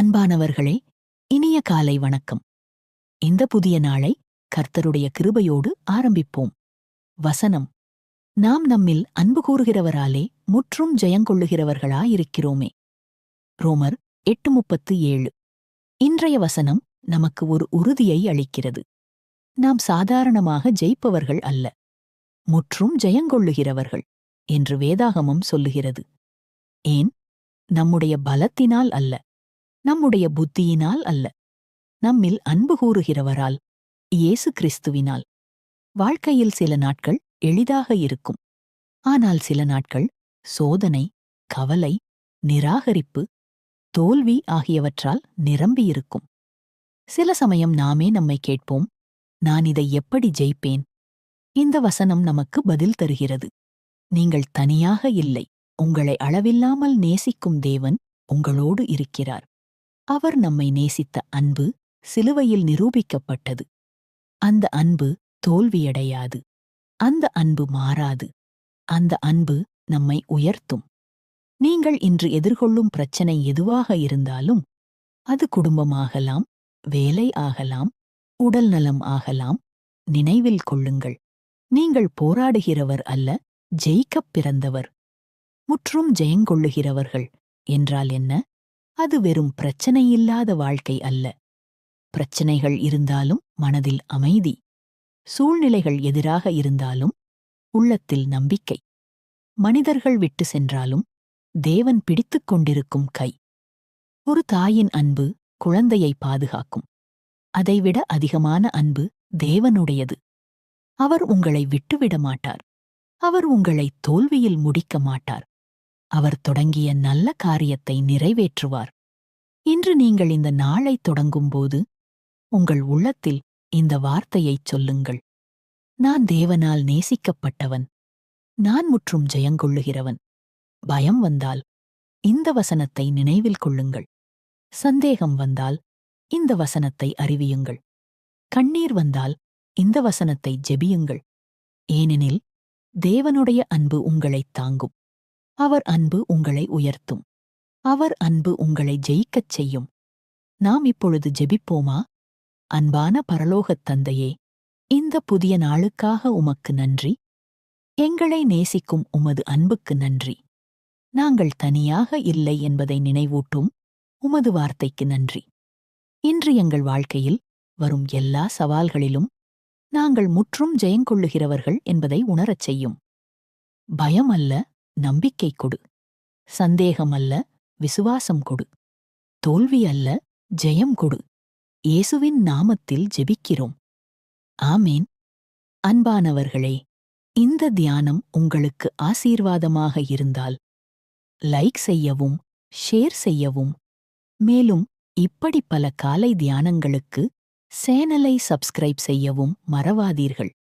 அன்பானவர்களே, இனிய காலை வணக்கம். இந்த புதிய நாளை கர்த்தருடைய கிருபையோடு ஆரம்பிப்போம். வசனம்: நாம் நம்மில் அன்பு கூறுகிறவராலே முற்றும் ஜெயங்கொள்ளுகிறவர்களாயிருக்கிறோமே. ரோமர் 8:37. இன்றைய வசனம் நமக்கு ஒரு உறுதியை அளிக்கிறது. நாம் சாதாரணமாக ஜெயிப்பவர்கள் அல்ல, முற்றும் ஜெயங்கொள்ளுகிறவர்கள் என்று வேதாகமம் சொல்லுகிறது. ஏன்? நம்முடைய பலத்தினால் அல்ல, நம்முடைய புத்தியினால் அல்ல, நம்மில் அன்பு கூறுகிறவரால், இயேசு கிறிஸ்துவினால். வாழ்க்கையில் சில நாட்கள் எளிதாக இருக்கும். ஆனால் சில நாட்கள் சோதனை, கவலை, நிராகரிப்பு, தோல்வி ஆகியவற்றால் நிரம்பியிருக்கும். சில சமயம் நாமே நம்மை கேட்போம், நான் இதை எப்படி ஜெயிப்பேன்? இந்த வசனம் நமக்கு பதில் தருகிறது. நீங்கள் தனியாக இல்லை. உங்களை அளவில்லாமல் நேசிக்கும் தேவன் உங்களோடு இருக்கிறார். அவர் நம்மை நேசித்த அன்பு சிலுவையில் நிரூபிக்கப்பட்டது. அந்த அன்பு தோல்வியடையாது. அந்த அன்பு மாறாது. அந்த அன்பு நம்மை உயர்த்தும். நீங்கள் இன்று எதிர்கொள்ளும் பிரச்சனை எதுவாக இருந்தாலும், அது குடும்பமாகலாம், வேலை ஆகலாம், உடல்நலம் ஆகலாம், நினைவில் கொள்ளுங்கள், நீங்கள் போராடுகிறவர் அல்ல, ஜெயிக்கப் பிறந்தவர். முற்றும் ஜெயங்கொள்ளுகிறவர்கள் என்றால் என்ன? அது வெறும் பிரச்சனையில்லாத வாழ்க்கை அல்ல. பிரச்சனைகள் இருந்தாலும் மனதில் அமைதி. சூழ்நிலைகள் எதிராக இருந்தாலும் உள்ளத்தில் நம்பிக்கை. மனிதர்கள் விட்டு சென்றாலும் தேவன் பிடித்துக் கொண்டிருக்கும் கை. ஒரு தாயின் அன்பு குழந்தையை பாதுகாக்கும். அதைவிட அதிகமான அன்பு தேவனுடையது. அவர் உங்களை விட்டுவிட மாட்டார். அவர் உங்களை தோல்வியில் முடிக்க மாட்டார். அவர் தொடங்கிய நல்ல காரியத்தை நிறைவேற்றுவார். இன்று நீங்கள் இந்த நாளை தொடங்கும்போது உங்கள் உள்ளத்தில் இந்த வார்த்தையைச் சொல்லுங்கள்: நான் தேவனால் நேசிக்கப்பட்டவன். நான் முற்றும் ஜெயங்கொள்ளுகிறவன். பயம் வந்தால் இந்த வசனத்தை நினைவில் கொள்ளுங்கள். சந்தேகம் வந்தால் இந்த வசனத்தை அறிவியுங்கள். கண்ணீர் வந்தால் இந்த வசனத்தை ஜெபியுங்கள். ஏனெனில் தேவனுடைய அன்பு உங்களைத் தாங்கும். அவர் அன்பு உங்களை உயர்த்தும். அவர் அன்பு உங்களை ஜெயிக்கச் செய்யும். நாம் இப்பொழுது ஜெபிப்போமா? அன்பான பரலோகத் தந்தையே, இந்த புதிய நாளுக்காக உமக்கு நன்றி. எங்களை நேசிக்கும் உமது அன்புக்கு நன்றி. நாங்கள் தனியாக இல்லை என்பதை நினைவூட்டும் உமது வார்த்தைக்கு நன்றி. இன்று எங்கள் வாழ்க்கையில் வரும் எல்லா சவால்களிலும் நாங்கள் முற்றும் ஜெயங்கொள்ளுகிறவர்கள் என்பதை உணரச் செய்யும். பயம் அல்ல, நம்பிக்கை கொடு. சந்தேகம் அல்ல, விசுவாசம் கொடு. தோல்வி அல்ல, ஜெயம் கொடு. இயேசுவின் நாமத்தில் ஜெபிக்கிறோம். ஆமேன். அன்பானவர்களே, இந்த தியானம் உங்களுக்கு ஆசீர்வாதமாக இருந்தால் லைக் செய்யவும், ஷேர் செய்யவும், மேலும் இப்படி பல காலை தியானங்களுக்கு சேனலை சப்ஸ்கிரைப் செய்யவும் மறவாதீர்கள்.